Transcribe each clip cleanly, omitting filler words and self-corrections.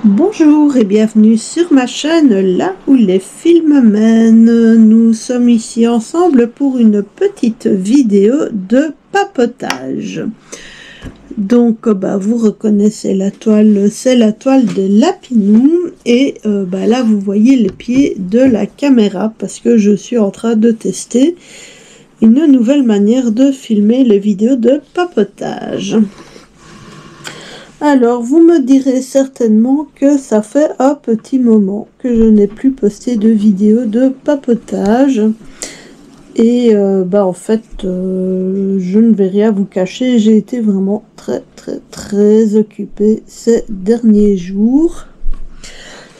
Bonjour et bienvenue sur ma chaîne là où les films mènent. Nous sommes ici ensemble pour une petite vidéo de papotage. Donc vous reconnaissez la toile, c'est la toile de Lapinou et là vous voyez les pieds de la caméra parce que je suis en train de tester une nouvelle manière de filmer les vidéos de papotage. Alors, vous me direz certainement que ça fait un petit moment que je n'ai plus posté de vidéo de papotage. Et en fait, je ne vais rien vous cacher, j'ai été vraiment très occupée ces derniers jours.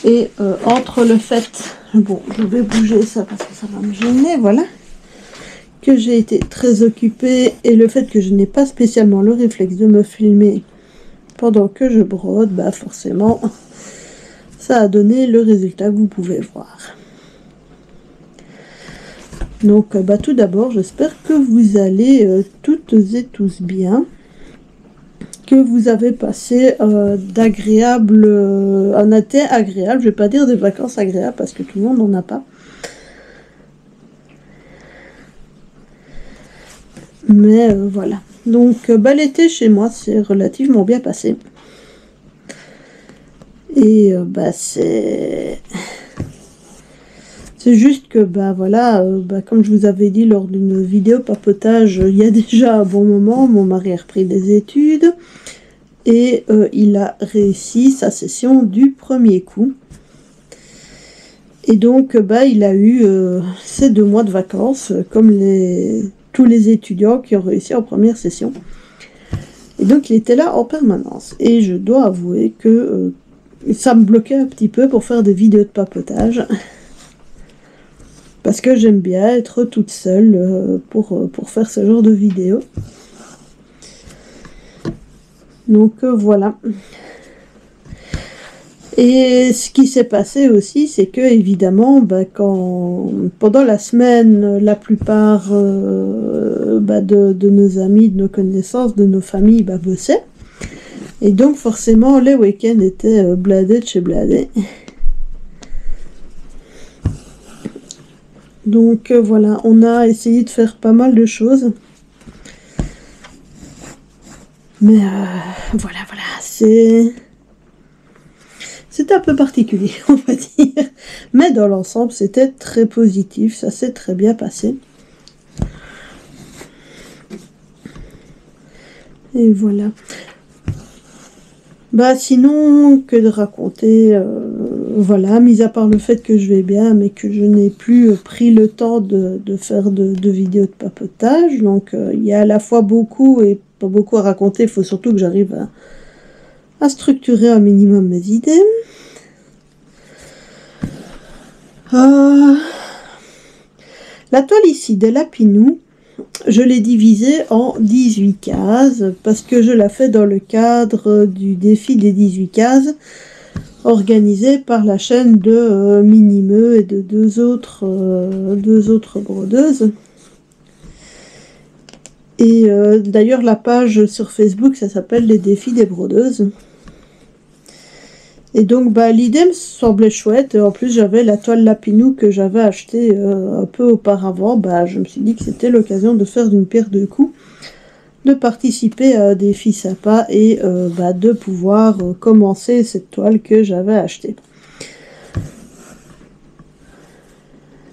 Et entre le fait, bon, je vais bouger ça parce que ça va me gêner, voilà, que j'ai été très occupée et le fait que je n'ai pas spécialement le réflexe de me filmer pendant que je brode, forcément, ça a donné le résultat que vous pouvez voir. Donc, tout d'abord, j'espère que vous allez toutes et tous bien, que vous avez passé un été agréable. Je vais pas dire des vacances agréables parce que tout le monde n'en a pas. Mais voilà. Donc, l'été chez moi, c'est relativement bien passé. Et c'est juste que, comme je vous avais dit lors d'une vidéo papotage, il y a déjà un bon moment, mon mari a repris des études. Et il a réussi sa session du premier coup. Et donc, il a eu ces 2 mois de vacances, comme tous les étudiants qui ont réussi en première session. Et donc il était là en permanence. Et je dois avouer que ça me bloquait un petit peu pour faire des vidéos de papotage. Parce que j'aime bien être toute seule pour faire ce genre de vidéos. Donc voilà. Et ce qui s'est passé aussi, c'est que évidemment, pendant la semaine, la plupart de nos amis, de nos connaissances, de nos familles bossaient. Et donc forcément, les week-ends étaient blindés de chez blindés. Donc voilà, on a essayé de faire pas mal de choses. Mais voilà, c'est un peu particulier, on va dire. Mais dans l'ensemble, c'était très positif. Ça s'est très bien passé. Et voilà. Sinon, que de raconter. Voilà, mis à part le fait que je vais bien, mais que je n'ai plus pris le temps de faire de vidéos de papotage. Donc, il y a à la fois beaucoup et pas beaucoup à raconter. Il faut surtout que j'arrive à structurer un minimum mes idées. La toile ici de Lapinou, je l'ai divisée en 18 cases parce que je la fais dans le cadre du défi des 18 cases organisé par la chaîne de Minimeux et de deux autres brodeuses. Et d'ailleurs la page sur Facebook, ça s'appelle les défis des brodeuses. Et donc l'idée me semblait chouette. En plus j'avais la toile Lapinou que j'avais achetée un peu auparavant. Je me suis dit que c'était l'occasion de faire d'une pierre deux coups, de participer à un défi sympa et de pouvoir commencer cette toile que j'avais achetée.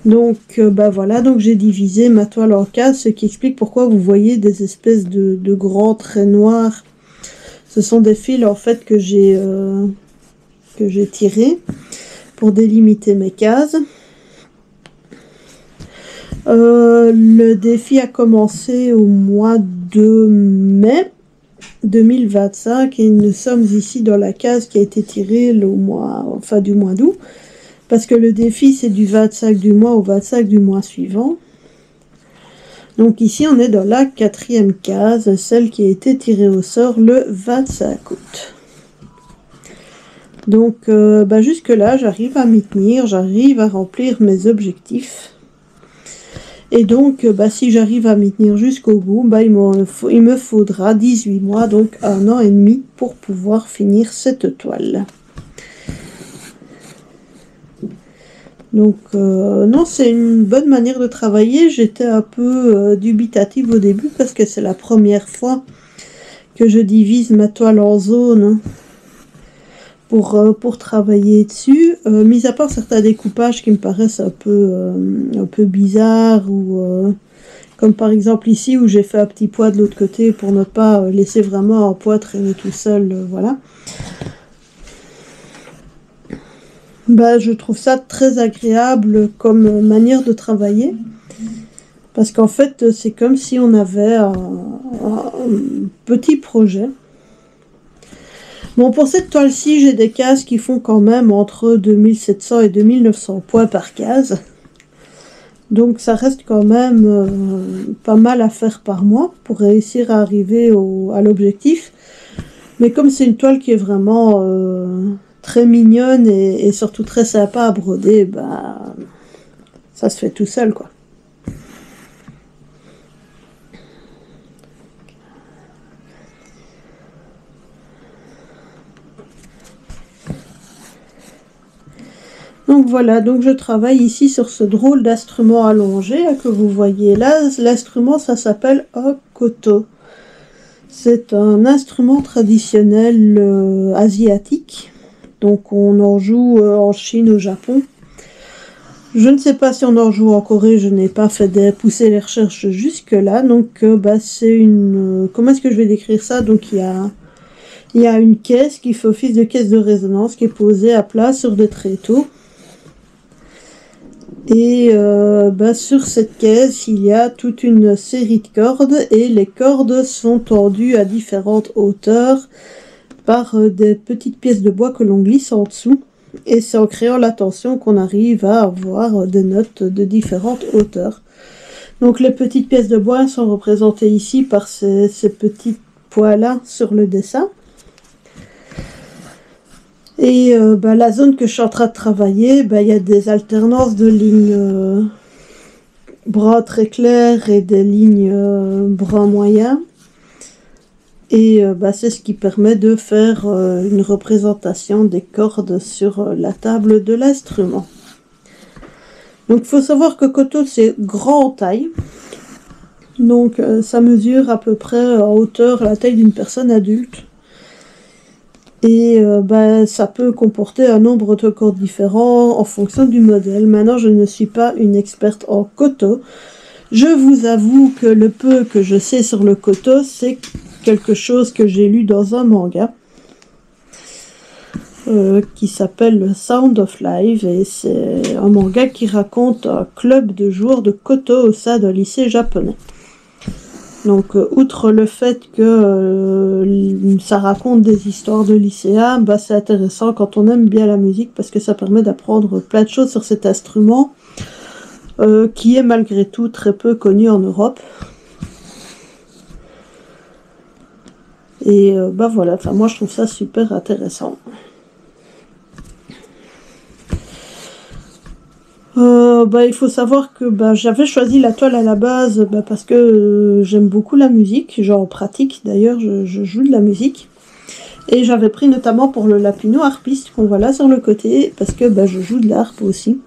Donc voilà, donc j'ai divisé ma toile en cases, ce qui explique pourquoi vous voyez des espèces de grands traits noirs. Ce sont des fils en fait que j'ai tirés pour délimiter mes cases. Le défi a commencé au mois de mai 2025 et nous sommes ici dans la case qui a été tirée du mois d'août, parce que le défi c'est du 25 du mois au 25 du mois suivant. Donc ici on est dans la 4e case, celle qui a été tirée au sort le 25 août. Donc jusque là j'arrive à m'y tenir, j'arrive à remplir mes objectifs. Et donc, si j'arrive à m'y tenir jusqu'au bout, il me faudra 18 mois, donc 1 an et demi, pour pouvoir finir cette toile. Donc non, c'est une bonne manière de travailler. J'étais un peu dubitative au début parce que c'est la première fois que je divise ma toile en zones pour travailler dessus. Mis à part certains découpages qui me paraissent un peu bizarres ou comme par exemple ici où j'ai fait un petit poids de l'autre côté pour ne pas laisser vraiment un poids traîner tout seul, voilà. Bah, je trouve ça très agréable comme manière de travailler. Parce qu'en fait, c'est comme si on avait un petit projet. Bon, pour cette toile-ci, j'ai des cases qui font quand même entre 2700 et 2900 points par case. Donc ça reste quand même pas mal à faire par mois pour réussir à arriver à l'objectif. Mais comme c'est une toile qui est vraiment très mignonne et surtout très sympa à broder, bah, ça se fait tout seul, quoi. Donc voilà, donc je travaille ici sur ce drôle d'instrument allongé que vous voyez là. L'instrument, ça s'appelle un koto. C'est un instrument traditionnel asiatique. Donc on en joue en Chine, au Japon. Je ne sais pas si on en joue en Corée, je n'ai pas fait pousser les recherches jusque-là. Donc bah, c'est une... comment est-ce que je vais décrire ça? Donc il y a une caisse qui fait office de caisse de résonance qui est posée à plat sur des tréteaux. Et bah, sur cette caisse, il y a toute une série de cordes et les cordes sont tendues à différentes hauteurs par des petites pièces de bois que l'on glisse en dessous. Et c'est en créant la tension qu'on arrive à avoir des notes de différentes hauteurs. Donc les petites pièces de bois sont représentées ici par ces petits points-là sur le dessin. Et bah, la zone que je suis en train de travailler, bah, y a des alternances de lignes brun très claires et des lignes brun moyen. Et bah, c'est ce qui permet de faire une représentation des cordes sur la table de l'instrument. Donc il faut savoir que koto c'est grand en taille. Donc ça mesure à peu près en hauteur la taille d'une personne adulte. Et bah, ça peut comporter un nombre de cordes différents en fonction du modèle. Maintenant, je ne suis pas une experte en koto. Je vous avoue que le peu que je sais sur le koto, c'est quelque chose que j'ai lu dans un manga qui s'appelle Sound of Life. Et c'est un manga qui raconte un club de joueurs de koto au sein d'un lycée japonais. Donc, outre le fait que ça raconte des histoires de lycéens, bah, c'est intéressant quand on aime bien la musique parce que ça permet d'apprendre plein de choses sur cet instrument qui est malgré tout très peu connu en Europe. Et bah voilà, enfin moi je trouve ça super intéressant. Bah, il faut savoir que bah, j'avais choisi la toile à la base bah, parce que j'aime beaucoup la musique, genre en pratique d'ailleurs je joue de la musique. Et j'avais pris notamment pour le lapino harpiste qu'on voit là sur le côté parce que bah, je joue de la harpe aussi.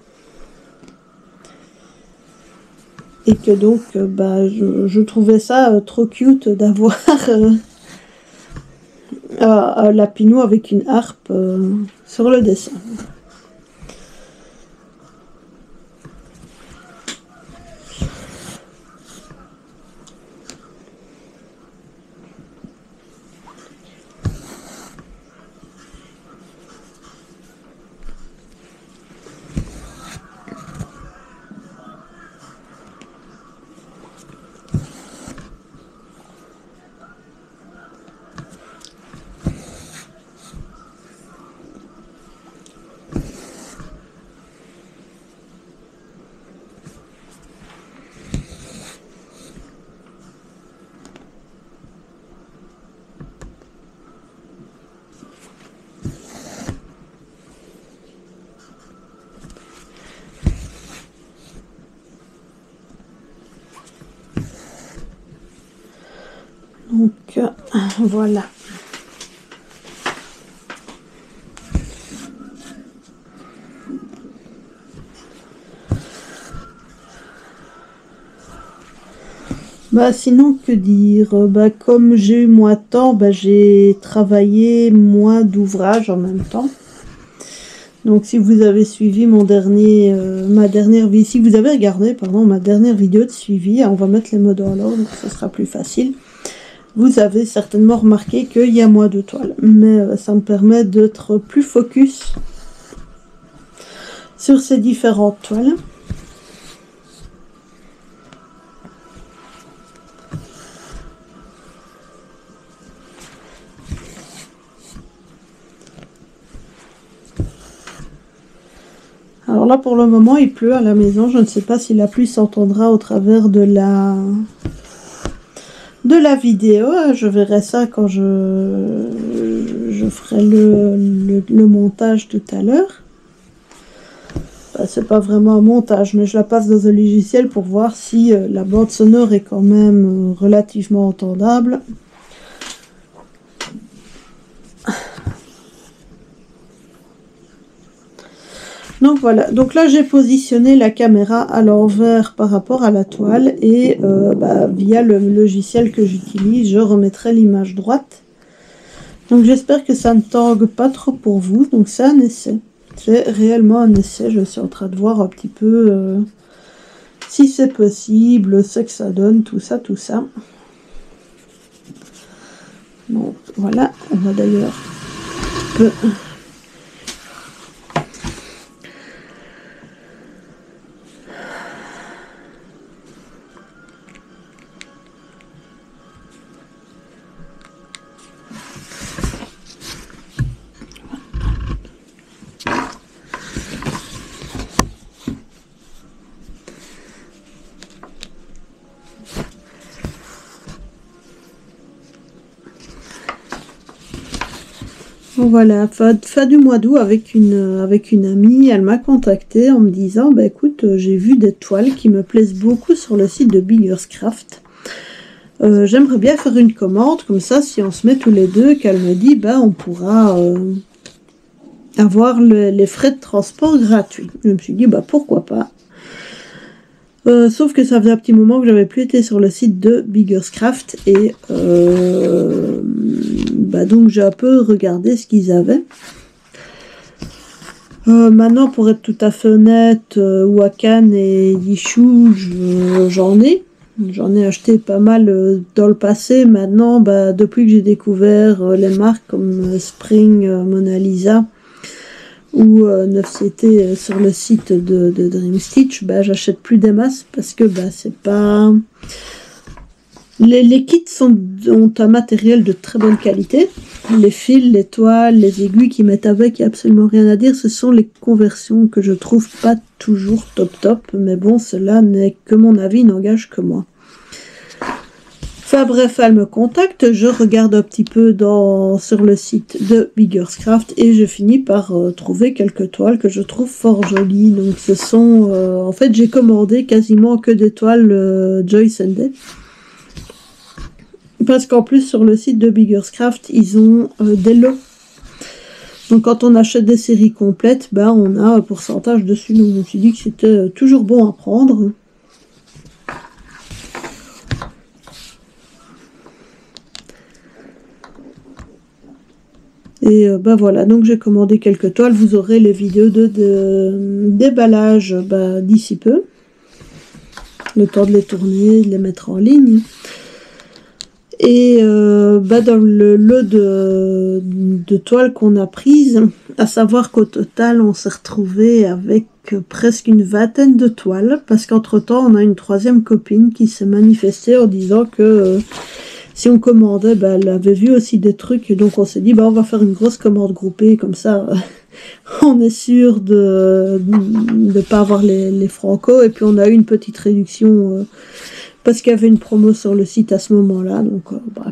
Et que donc bah, je trouvais ça trop cute d'avoir un lapino avec une harpe sur le dessin. Donc voilà. Bah sinon que dire, bah comme j'ai eu moins de temps, bah j'ai travaillé moins d'ouvrages en même temps. Donc si vous avez suivi mon dernier, si vous avez regardé pardon ma dernière vidéo de suivi, on va mettre les mots dans l'ordre, donc ce sera plus facile. Vous avez certainement remarqué qu'il y a moins de toiles, mais ça me permet d'être plus focus sur ces différentes toiles. Alors là, pour le moment, il pleut à la maison. Je ne sais pas si la pluie s'entendra au travers de la vidéo. Je verrai ça quand je ferai le montage tout à l'heure. Bah, c'est pas vraiment un montage, mais je la passe dans un logiciel pour voir si la bande sonore est quand même relativement entendable. Donc voilà, donc là j'ai positionné la caméra à l'envers par rapport à la toile et via le logiciel que j'utilise, je remettrai l'image droite. Donc j'espère que ça ne tangue pas trop pour vous, donc c'est un essai. C'est réellement un essai, je suis en train de voir un petit peu si c'est possible, ce que ça donne, tout ça. Donc voilà, on va d'ailleurs un peu... Voilà, fin du mois d'août avec une amie, elle m'a contactée en me disant bah écoute, j'ai vu des toiles qui me plaisent beaucoup sur le site de Biggerscraft. J'aimerais bien faire une commande, comme ça si on se met tous les deux, qu'elle me dit bah on pourra avoir les frais de transport gratuits. Je me suis dit bah pourquoi pas. Sauf que ça faisait un petit moment que j'avais plus été sur le site de Biggerscraft et donc j'ai un peu regardé ce qu'ils avaient. Maintenant, pour être tout à fait honnête, Wakan et Yishu, j'en ai acheté pas mal dans le passé. Maintenant, depuis que j'ai découvert les marques comme Spring, Mona Lisa ou 9CT sur le site de Dream Stitch, j'achète plus des masses parce que c'est pas... Les kits ont un matériel de très bonne qualité. Les fils, les toiles, les aiguilles qu'ils mettent avec, il n'y a absolument rien à dire. Ce sont les conversions que je trouve pas toujours top. Mais bon, cela n'est que mon avis, n'engage que moi. Enfin bref, elle me contacte. Je regarde un petit peu sur le site de Biggerscraft et je finis par trouver quelques toiles que je trouve fort jolies. Donc ce sont... en fait, j'ai commandé quasiment que des toiles Joyce and Day. Parce qu'en plus, sur le site de Biggerscraft, ils ont des lots. Donc, quand on achète des séries complètes, on a un pourcentage dessus. Donc, je me suis dit que c'était toujours bon à prendre. Et voilà, donc j'ai commandé quelques toiles. Vous aurez les vidéos de déballage d'ici peu. Le temps de les tourner, de les mettre en ligne. Et dans le lot de toiles qu'on a prises, à savoir qu'au total, on s'est retrouvé avec presque une vingtaine de toiles, parce qu'entre-temps, on a une troisième copine qui s'est manifestée en disant que si on commandait, elle avait vu aussi des trucs, et donc on s'est dit, on va faire une grosse commande groupée, comme ça, on est sûr de ne pas avoir les francos, et puis on a eu une petite réduction... parce qu'il y avait une promo sur le site à ce moment-là, donc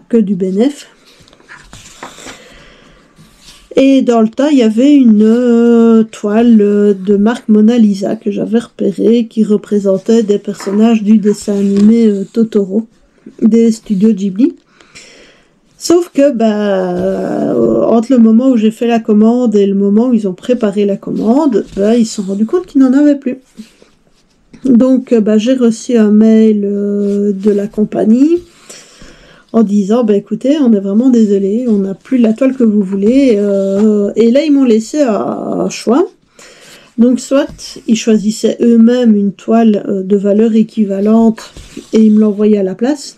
que du bénéf. Et dans le tas, il y avait une toile de marque Mona Lisa que j'avais repérée, qui représentait des personnages du dessin animé Totoro, des studios Ghibli. Sauf que, entre le moment où j'ai fait la commande et le moment où ils ont préparé la commande, ils se sont rendus compte qu'ils n'en avaient plus. Donc j'ai reçu un mail de la compagnie en disant écoutez, on est vraiment désolé, on n'a plus la toile que vous voulez, et là ils m'ont laissé un choix. Donc soit ils choisissaient eux-mêmes une toile de valeur équivalente et ils me l'envoyaient à la place,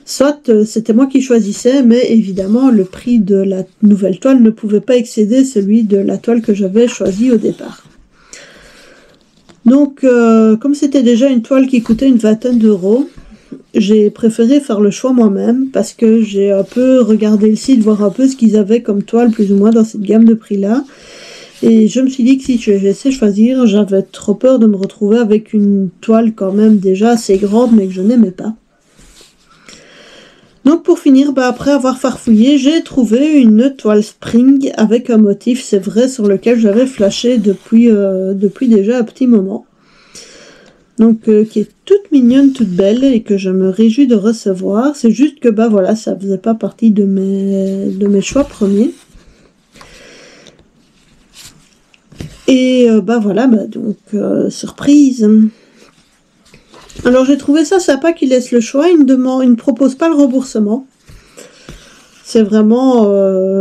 soit c'était moi qui choisissais, mais évidemment le prix de la nouvelle toile ne pouvait pas excéder celui de la toile que j'avais choisie au départ. Donc comme c'était déjà une toile qui coûtait une vingtaine d'euros, j'ai préféré faire le choix moi-même parce que j'ai un peu regardé le site, voir un peu ce qu'ils avaient comme toile plus ou moins dans cette gamme de prix-là. Et je me suis dit que si je laissais choisir, j'avais trop peur de me retrouver avec une toile quand même déjà assez grande mais que je n'aimais pas. Donc pour finir, après avoir farfouillé, j'ai trouvé une toile Spring avec un motif, c'est vrai, sur lequel j'avais flashé depuis déjà un petit moment. Donc qui est toute mignonne, toute belle et que je me réjouis de recevoir. C'est juste que voilà, ça faisait pas partie de mes choix premiers. Et voilà, donc surprise. Alors j'ai trouvé ça sympa qu'ils laissent le choix, ils ne proposent pas le remboursement. C'est vraiment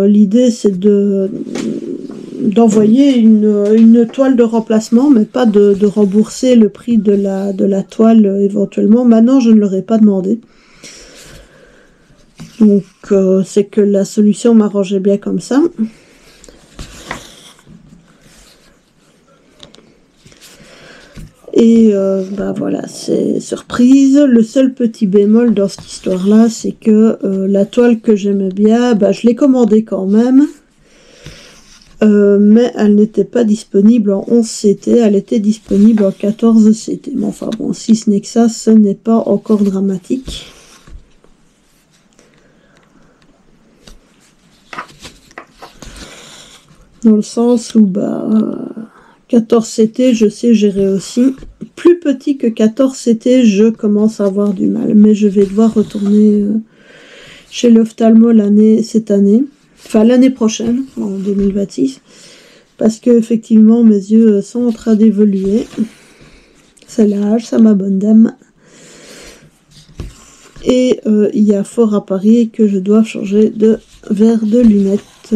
l'idée, c'est d'envoyer une toile de remplacement, mais pas de rembourser le prix de la toile éventuellement. Maintenant, je ne leur ai pas demandé. Donc c'est que la solution m'arrangeait bien comme ça. Et voilà, c'est surprise. Le seul petit bémol dans cette histoire-là, c'est que la toile que j'aimais bien, je l'ai commandée quand même. Mais elle n'était pas disponible en 11 CT, elle était disponible en 14 CT. Mais enfin bon, si ce n'est que ça, ce n'est pas encore dramatique. Dans le sens où 14 CT, je sais gérer aussi. Plus petit que 14 CT, je commence à avoir du mal. Mais je vais devoir retourner chez l'ophtalmo cette année. Enfin, l'année prochaine, en 2026. Parce que effectivement, mes yeux sont en train d'évoluer. C'est l'âge, ça ma bonne dame. Et il y a fort à parier que je dois changer de verre de lunettes.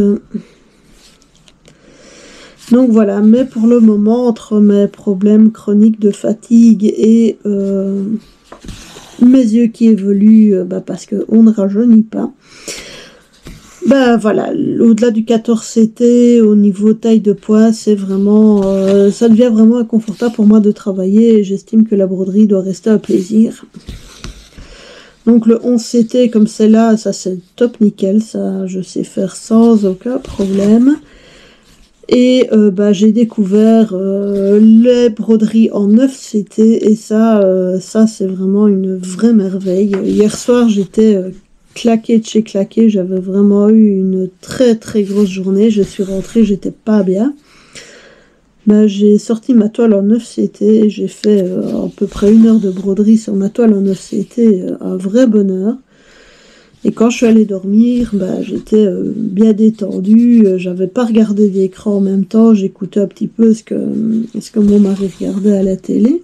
Donc voilà, mais pour le moment, entre mes problèmes chroniques de fatigue et mes yeux qui évoluent, parce qu'on ne rajeunit pas, voilà, au-delà du 14 CT, au niveau taille de poids, c'est vraiment, ça devient vraiment inconfortable pour moi de travailler et j'estime que la broderie doit rester un plaisir. Donc le 11 CT comme c'est là, ça c'est top nickel, ça je sais faire sans aucun problème. Et j'ai découvert les broderies en 9 CT et ça c'est vraiment une vraie merveille. Hier soir j'étais claquée de chez claquée, j'avais vraiment eu une très très grosse journée, je suis rentrée, j'étais pas bien. J'ai sorti ma toile en 9 CT et j'ai fait à peu près 1 heure de broderie sur ma toile en 9 CT, un vrai bonheur. Et quand je suis allée dormir, j'étais bien détendue, j'avais pas regardé d'écran en même temps, j'écoutais un petit peu ce que mon mari regardait à la télé.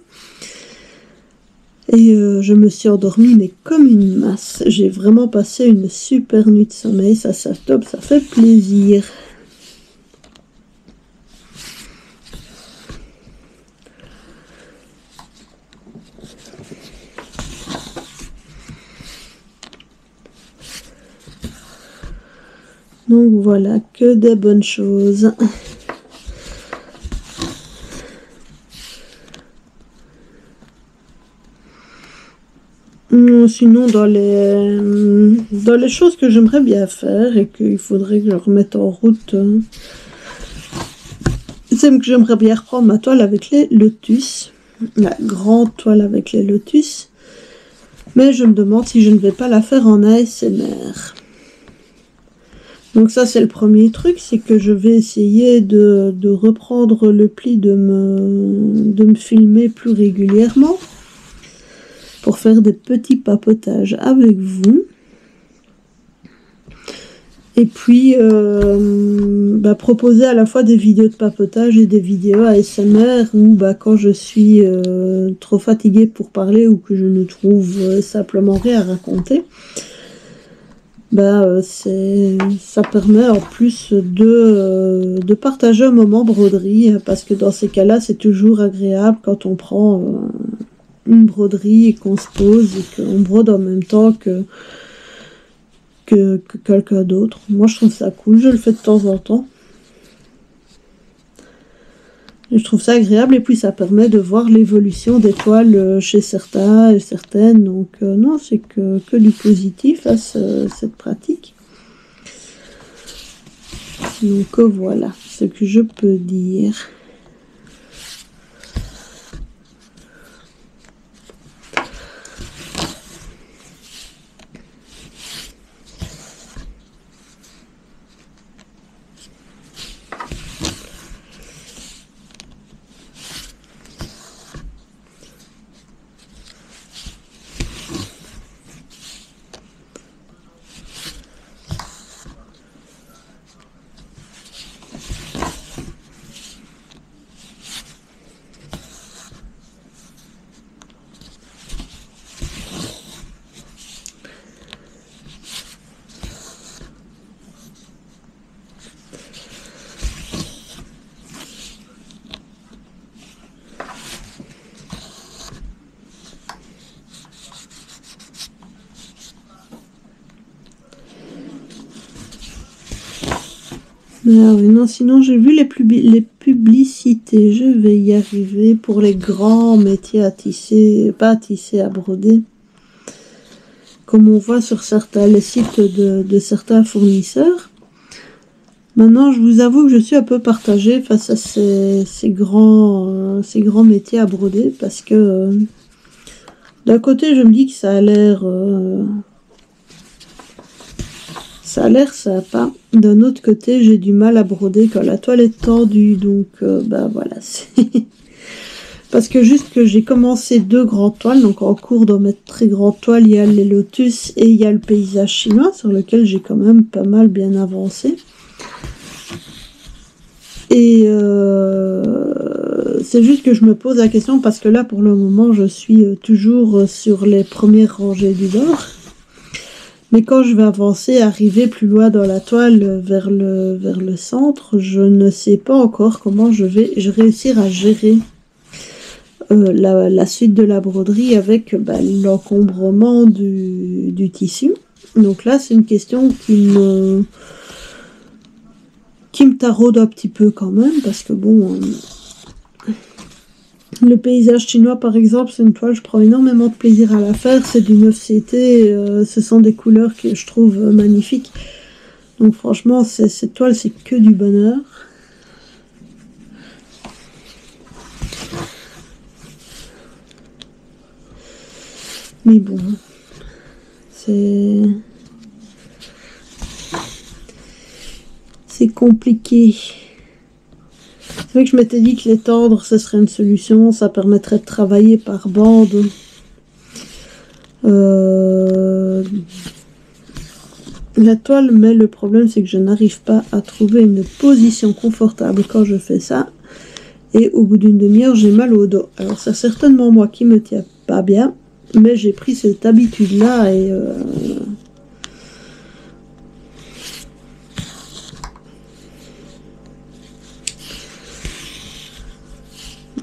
Et je me suis endormie, mais comme une masse. J'ai vraiment passé une super nuit de sommeil, ça top, ça fait plaisir. Donc voilà, que des bonnes choses. Sinon, dans les choses que j'aimerais bien faire et qu'il faudrait que je remette en route, c'est que j'aimerais bien reprendre ma toile avec les lotus, la grande toile avec les lotus, mais je me demande si je ne vais pas la faire en ASMR. Donc ça c'est le premier truc, c'est que je vais essayer de reprendre le pli de me filmer plus régulièrement pour faire des petits papotages avec vous. Et puis proposer à la fois des vidéos de papotage et des vidéos ASMR où quand je suis trop fatiguée pour parler ou que je ne trouve simplement rien à raconter, ça permet en plus de partager un moment broderie, parce que dans ces cas-là, c'est toujours agréable quand on prend une broderie et qu'on se pose et qu'on brode en même temps que quelqu'un d'autre. Moi, je trouve ça cool, je le fais de temps en temps. Et je trouve ça agréable et puis ça permet de voir l'évolution des toiles chez certains et certaines. Donc non, c'est que du positif à cette pratique. Donc voilà ce que je peux dire. Ah oui, non, sinon j'ai vu les publicités, je vais y arriver, pour les grands métiers à tisser, pas à tisser, à broder, comme on voit sur les sites de certains fournisseurs. Maintenant, je vous avoue que je suis un peu partagée face à ces grands métiers à broder, parce que d'un côté, je me dis que ça a l'air sympa. D'un autre côté, j'ai du mal à broder quand la toile est tendue. Donc, voilà. Parce que juste que j'ai commencé 2 grandes toiles. Donc, en cours dans mes très grandes toiles, il y a les lotus et il y a le paysage chinois, sur lequel j'ai quand même pas mal bien avancé. Et c'est juste que je me pose la question, parce que là, pour le moment, je suis toujours sur les premières rangées du bord. Mais quand je vais avancer, arriver plus loin dans la toile vers le centre, je ne sais pas encore comment je vais réussir à gérer la suite de la broderie avec l'encombrement du tissu. Donc là, c'est une question qui me taraude un petit peu quand même, parce que bon... Le paysage chinois, par exemple, c'est une toile, je prends énormément de plaisir à la faire. C'est du 9CT, ce sont des couleurs que je trouve magnifiques. Donc franchement, cette toile, c'est que du bonheur. Mais bon, c'est compliqué. C'est vrai que je m'étais dit que les tendre, ce serait une solution. Ça permettrait de travailler par bande. La toile, mais le problème, c'est que je n'arrive pas à trouver une position confortable quand je fais ça. Et au bout d'une demi-heure, j'ai mal au dos. Alors, c'est certainement moi qui me tiens pas bien. Mais j'ai pris cette habitude-là et...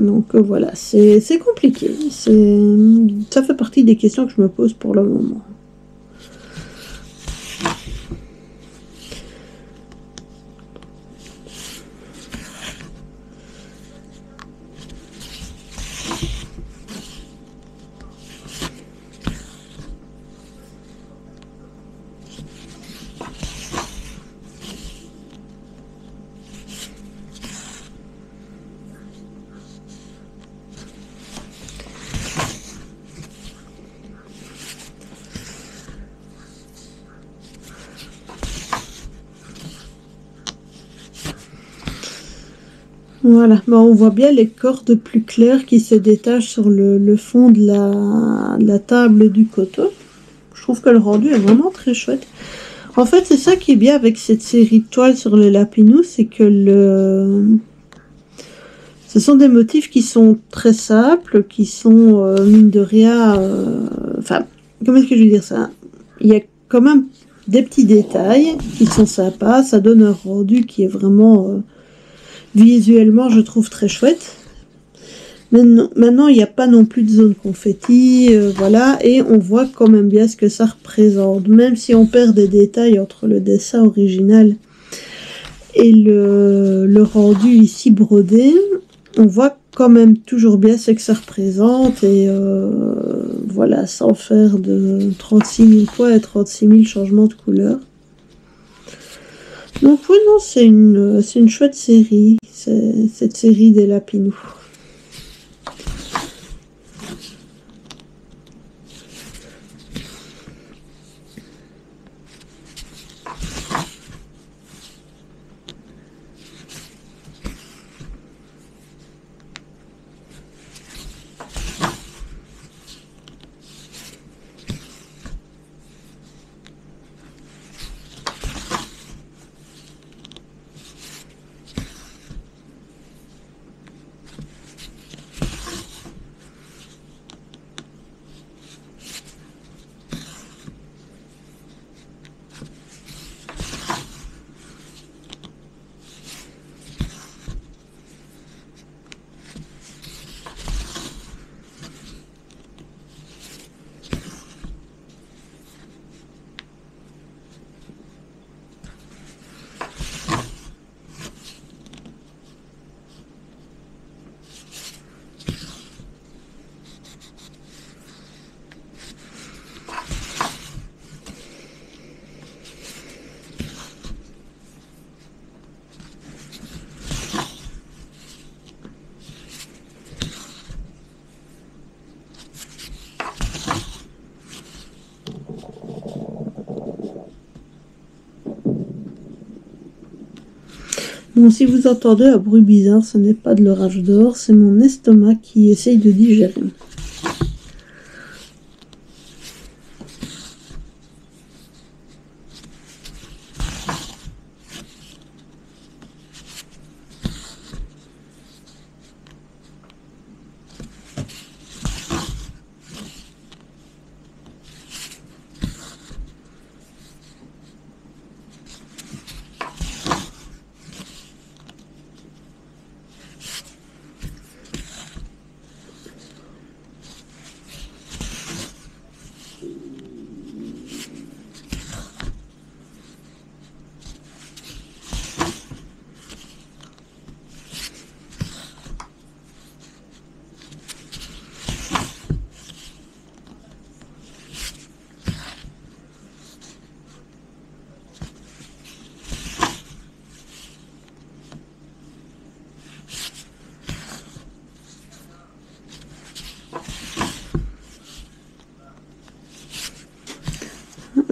Donc voilà, c'est compliqué. Ça fait partie des questions que je me pose pour le moment. Voilà, on voit bien les cordes plus claires qui se détachent sur le fond de la table du coteau. Je trouve que le rendu est vraiment très chouette. En fait, c'est ça qui est bien avec cette série de toiles sur le Lapinous, c'est que ce sont des motifs qui sont très simples, qui sont, mine de rien... Enfin, comment est-ce que je veux dire ça? Il y a quand même des petits détails qui sont sympas. Ça donne un rendu qui est vraiment, visuellement, je trouve très chouette. Maintenant, il n'y a pas non plus de zone confetti, voilà, et on voit quand même bien ce que ça représente. Même si on perd des détails entre le dessin original et le rendu ici brodé, on voit quand même toujours bien ce que ça représente, et voilà, sans faire de 36 000 points et 36 000 changements de couleur. Donc oui, non, c'est une chouette série, cette série des Lapinous. Bon, si vous entendez un bruit bizarre, ce n'est pas de l'orage dehors, c'est mon estomac qui essaye de digérer.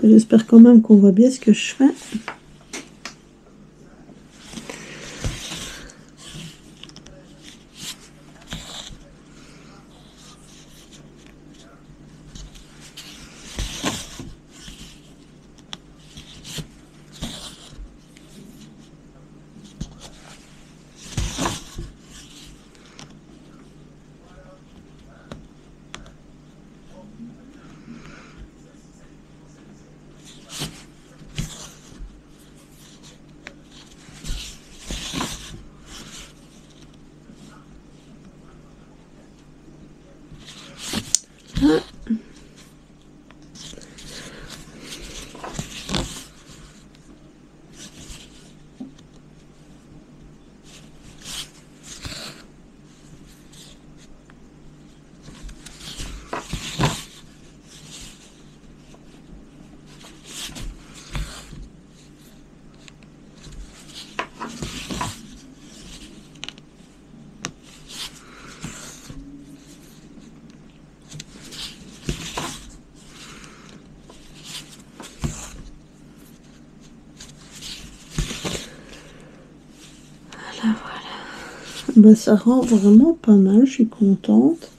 J'espère quand même qu'on voit bien ce que je fais. Ben, ça rend vraiment pas mal, je suis contente.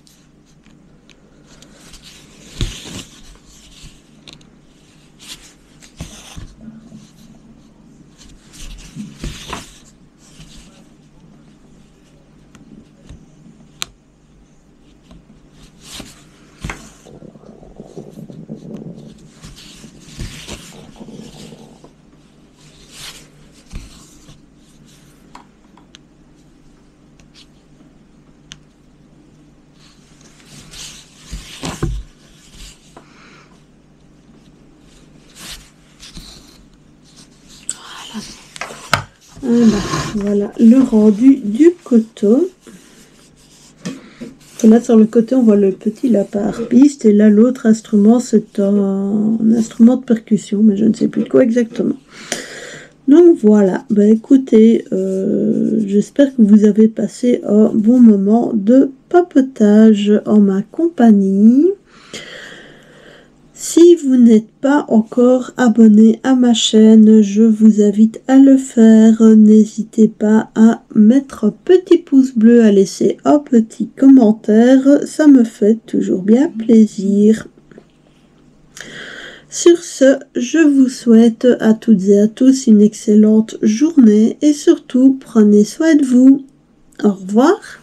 Voilà le rendu du coton. Là sur le côté on voit le petit lapin harpiste et là l'autre instrument c'est un instrument de percussion mais je ne sais plus de quoi exactement. Donc voilà, bah écoutez, j'espère que vous avez passé un bon moment de papotage en ma compagnie. Si vous n'êtes pas encore abonné à ma chaîne, je vous invite à le faire. N'hésitez pas à mettre un petit pouce bleu, à laisser un petit commentaire. Ça me fait toujours bien plaisir. Sur ce, je vous souhaite à toutes et à tous une excellente journée et surtout, prenez soin de vous. Au revoir.